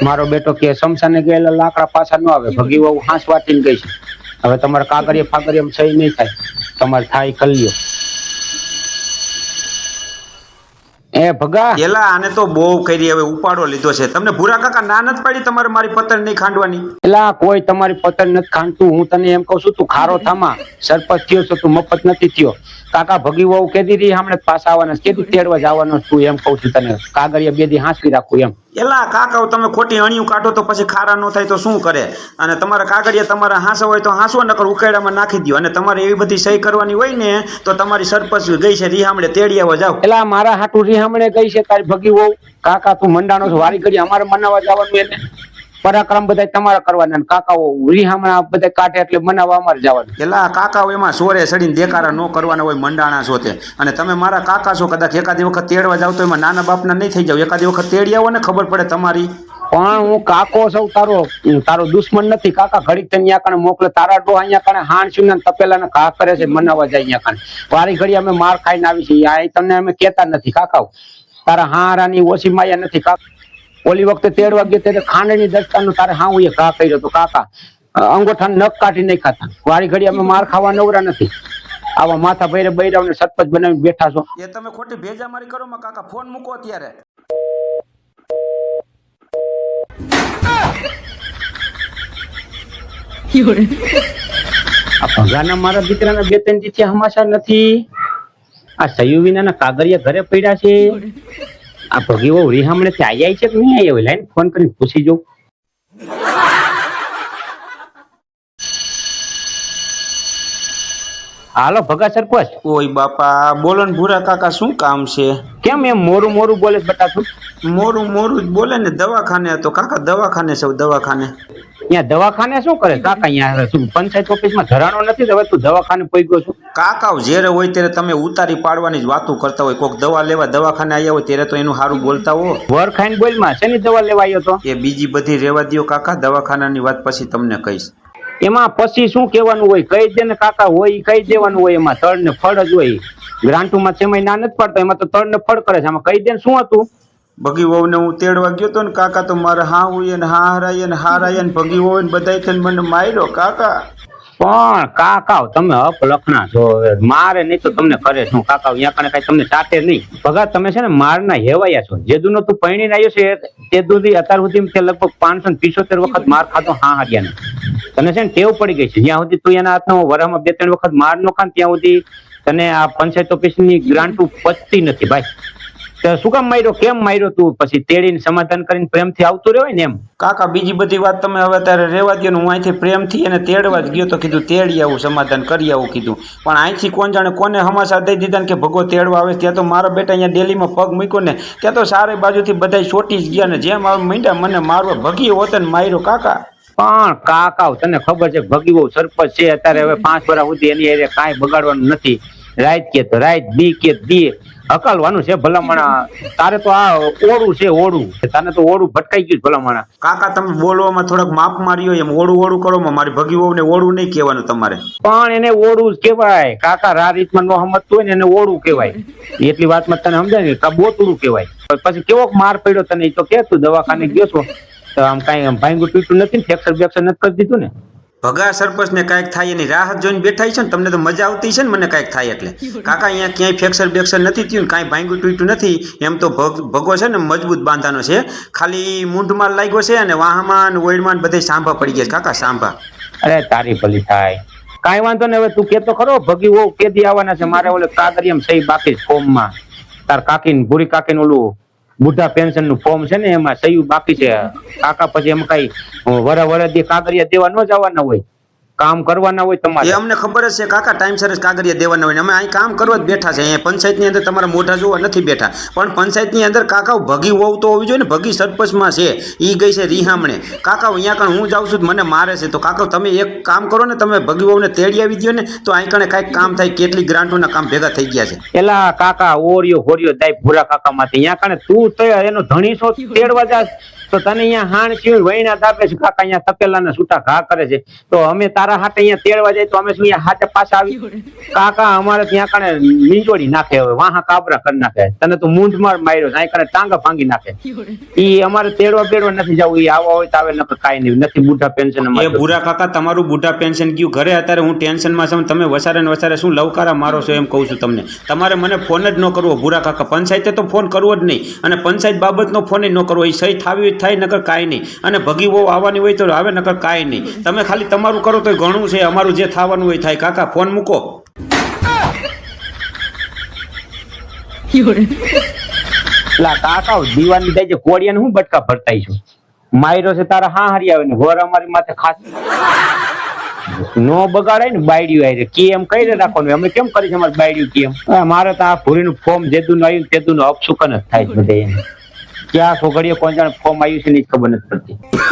મારો બેટો કે શમશાને ગયેલા લાકડા પાછા ન આવે, ભગી વહુ હાંસ વાટીને ગઈ છે. હવે તમારે કાગળિયા ફાગળિયા સહી નહીં થાય, તમારે થાય કરી લ્યો. એ ભગા એલા આને તો બહુ કરી, હવે ઉપાડો લીધો છે. તમને ભૂરા કાકા ના નથી પાડી તમારે મારી પતંગ નહીં ખાંડવાની? એલા કોઈ તમારી પતંગ નથી ખાંડતું. હું તને એમ કઉ છું તું ખારો થામા, સરપંચ થયો છો તું, મફત નથી થયો. કાકા ભગી વહુ કેદી રહી હમણાં પાછા આવવાના, કેદી તેડવા જવાનો તું, એમ કઉ છું તને. કાગળિયા બે દી હાંસવી રાખું એમ. એલા કાકા તમે ખોટી અણિયું કાઢો તો પછી ખારા ન થાય તો શું કરે? અને તમારા કાગળિયા તમારા હાંસો હોય તો હાંસો, નકર ઉકેડામાં નાખી દો. અને તમારે એવી બધી સહી કરવાની હોય ને તો તમારી સરપંચ ગઈ છે રીહામણે, તેડી આવો જાવ. એલા મારા હાટું રીહામણે ગઈ છે તારી ભગી વહુ? કાકા તું મંડાણો છો, વારી ઘડી અમારે મનાવવા જવાનું, એને પરાક્રમ બધા તમારા કરવાના, કાકાઓ રીહામણા બધા કાઢે એટલે મનાવવા અમારે જવાનું. એલા કાકાઓ એમાં સોરે સડીને દેકારા ન કરવાના હોય, મંડાણા છો તે. અને તમે મારા કાકા છો, કદાચ એકાદી વખત તેડવા જાવ તો એમાં નાના બાપના નહીં થઈ જાવ. એકાદી વખત તેડી આવો ને ખબર પડે તમારી. પણ હું કાકો સૌ તારો દુશ્મન નથી. કાકા ઘડીક તને અહીંયા કણે મોકલે, તારા ડો અહીંયા કણે હાણશું ને તપેલા ને ઘા કરે છે, મનાવવા જાય અહીંયા કણે. વારી ઘડી અમે માર ખાઈને આવી છીએ, આ તમને અમે કેતા નથી કાકાઓ. તારા હારાની ઓછી માયા નથી કાકા. ઓલી વખતે તેડવા ગયો ત્યારે ખાંડની દસ્તાનું તારે હા હું ઘા કર્યો તો કાકા, અંગોઠા નખ કાઢી નહીં ખાતા. વારી ઘડી અમે માર ખાવા નવરા નથી. આવા માથા ભૈરે બૈરાવને સરપંચ બનાવીને બેઠા છો. એ તમે ખોટી ભેજામારી કરો માં કાકા. ફોન મૂકો અત્યારે. આ ભગાના મારા દીકરાના બે ત્રણ દીથી હમાસા નથી. આ સયુ વિનાના કાગળિયા ઘરે પડ્યા છે. આ ભગી વહુ રીહામણે થી આઈ છે કે નહીં આવી? લાઈન ફોન કરીને પૂછી જોઉં. હાલો ભગા સરપંચ. ઓય બાપા, બોલો ને ભૂરા કાકા, શું કામ છે? કેમ એમ મોરું મોરું બોલે બટા તું? મોરું મોરું જ બોલે ને. દવાખાને હતો કાકા, દવાખાને સૌ દવાખાને. અહીંયા દવાખાને શું કરે કાકા? અહીંયા શું પંચાયત ઓફિસમાં ધરાણો નથી? હવે તું દવાખાને પહોંચી ગયો છું. કાકા જ્યારે હોય ત્યારે તમે ઉતારી પાડવાની જ વાતો કરતા હોય. કોઈક દવા લેવા દવાખાને આવ્યા હોય ત્યારે તો એનું સારું બોલતા હો. વર ખાઈને બોલમાં શેની દવા લેવા આવ્યો તો? એ બીજી બધી રેવા દ્યો કાકા, દવાખાનાની વાત પછી તમને કહીશ. એમાં પછી શું કહેવાનું હોય? કહી દે ને કાકા, હોય કહી દેવાનું હોય. એમાં તળ ને ફળ જ હોય. ગ્રાન્ટુમાં સેમાય ના નથી પાડતો, એમાં તો તળ ને ફળ કરે છે. આમાં કહી દે ને શું હતું? ભગી વહુને હું તેડવા ગયો તો ને કાકા, તો મારે હા હોય ને હા હરાય ને હારાય ને ભગી વહુ ને બધા થઈને મને માર્યો કાકા. પણ કાકા તમે અપ લખણા છો, મારે નહીં તો તમને કરે શું કાકા? અહીંયા કને કઈ તમને ચાટે નહીં. ભગા તમે છે ને મારના હેવાયા છો. જેદુનો તું પૈણીને આવ્યો છે તે સુધી અત્યાર સુધી તે લગભગ 575 વખત માર ખાધો હા હાર્યાને. તને છે ને ટેવ પડી ગઈ છે. જ્યાં સુધી તું એના હાથમાં વરામાં 2-3 વખત માર નો ખાન ત્યાં સુધી તને આ પંચાયત ઓફિસની ગ્રાન્ટુ પચતી નથી ભાઈ. તો શું કામ માર્યો? કેમ માર્યો તું? પછી તેડીને સમાધાન કરીને પ્રેમથી આવતું રહેવાય ને એમ. કાકા બીજી બધી વાત તમે હવે અત્યારે રેવા દો ને. હું અહીંથી પ્રેમથી એને તેડવા જ ગયો તો કીધું તેડી આવું, સમાધાન કરી આવું કીધું. પણ અહીંથી કોણ જાણે કોને હમાસા દઈ દીધા ને કે ભગો તેડવા આવે. ત્યાં તો મારા બેટા અહીંયા ડેલીમાં પગ મૂક્યો ને ત્યાં તો સારે બાજુથી બધા ચોટી જ ગયા ને જેમ આવે મીંડા મને મારવા ભગી હોત ને માર્યો કાકા. પણ કાકા તને ખબર છે ભગી બહુ સરપંચ છે અત્યારે, હવે 5 વર્ષ સુધી એની એરે કાંઈ બગાડવાનું નથી. રાત કે તો રાત, દી કે દી હકાલવાનું છે ભલામણા. તારે તો આ ઓળું છે, ઓળું તને તો ઓળું ભટકાઈ ગયું ભલામણા. કાકા તમે બોલવામાં થોડાક માપ માર્યો એમ. ઓળું ઓળું કરો મારી ભગી વહુને ઓળું નહીં કહેવાનું તમારે. પણ એને ઓળું જ કહેવાય કાકા. રા રીતમાં નો સમજતું હોય ને એને ઓળું કહેવાય. એટલી વાતમાં તને સમજાય ને કા બોતડું કહેવાય. પછી કેવો માર પડ્યો તને? તો કે તું દવાખાને ગયો છો તો આમ કઈ ભાંગું તૂટ્યું નથી ને? ફ્રેક્ચર બેક્ચર નથી કરી દીધું ને? ભગા સરપંચ ને કાંઈક થાય એની રાહત જોઈને બેઠા છે ને. તમને તો મજા આવતી છે ને મને કાંઈક થાય એટલે. કાકા અહીંયા ક્યાંય ફ્રેક્ચર બેક્ચર નથી થયું ને, કાંઈ ભાંગું તૂટ્યું નથી. એમ તો ભગો છે ને મજબૂત બાંધાનો છે. ખાલી મૂંઢમાં લાગ્યો છે અને વાહમાં ને ઓઈડમાં બધે સાંભા પડી ગયા છે કાકા, સાંભા. અરે તારી ભલી થાય, કાંઈ વાંધો ને. હવે તું કેતો ખરો ભગી વહુ કેદી આવવાના છે? મારે ઓલે કાગરિયામ સહી બાકી ફોર્મમાં. તાર કાકીને ભૂરી કાકીને ઓલું બુઢા પેન્શન નું ફોર્મ છે ને એમાં સહી બાકી છે કાકા. પછી એમ કઈ વરે કાગરિયા દેવા ન જવાના હોય, કામ કરવાના હોય તમારે. એ અમને ખબર જ છે કાકા, ટાઈમસર જ કાગરિયા દેવાના હોય. અમે અહીં કામ કરવા જ બેઠા છે. અહીંયા પંચાયતની અંદર તમારા મોઢા જોવા નથી બેઠા. પણ પંચાયતની અંદર કાકા ભગી વહુ તો હોવી જોઈએ ને. ભગી સરપંચમાં છે, ઈ ગઈ છે રીહામણે. કાકા અહીંયા કણ હું જાઉં છું મને મારે છે. તો કાકા તમે એક કામ કરો ને, તમે ભગી વહુને તેડી આવી દો ને તો અહીં કણે કાંઈક કામ થાય. કેટલી ગ્રાન્ટોના કામ ભેગા થઈ ગયા છે. એલા કાકા ઓરિયો હોરિયો દાય ભૂરા કાકા માંથી અહીંયા કણે તું તો એનો ધણી છો તેડવા જા તો તને અહીંયા હાણ સિવાય વૈણા દાબે છે કાકા અહીંયા તપેલાના છૂટા ઘા કરે છે તો અમે તારા હાથે અહીંયા તેડવા જાય તો અમે શું અહીંયા હાથે પાછા આવી કાકા અમારે ત્યાં કણે નીંજોડી નાખે હવે વાહા કાબરા કરી નાખે તને તો મૂંઢ માર માર્યો છે અહીં કણે ટાંગા ભાંગી નાખે ઈ અમારે તેડવા બેડવા નથી જવું ઈ આવા હોય તો આવે નકર કાંઈ નહીં નથી બુઢા પેન્શન એ ભૂરા કાકા તમારું બુઢા પેન્શન ગયું ઘરે અત્યારે હું ટેન્શનમાં છું તમે વસારે ને વસારે શું લવકારા મારો છો એમ કહું છું તમને તમારે મને ફોન જ ન કરવો ભૂરા કાકા પંચાયતે તો ફોન કરવો જ નહીં અને પંચાયત બાબતનો ફોન ન કરવો એ સહી થાવી હોય થાય નકર કાંઈ નહીં અને ભગી બહુ આવવાની હોય તો આવે નકર કાંઈ નહીં તમે ખાલી તમારું કરો તો ઘણું છે અમારું જે થવાનું હોય થાય કાકા ફોન મૂકો લા કાકા દીવાની જાય છે કોડિયાને હું બટકા ભરતાઈ છું માયરો છે તારા હા હારી આવે ને ઘોર અમારી માથે ખાસ નો બગાડાય ને બાયડીયું આવી કે એમ કઈ રીતે રાખવાનું અમે કેમ કરી છે અમારે બાયડીયું કેમ મારે તો આ ભૂરીનું ફોર્મ જેદું આવ્યું તેદું અપસુકન જ થાય બધે એમ ક્યાં સોગડીએ કોણ જાણે ફોર્મ આવ્યું છે ને ખબર નથી પડતી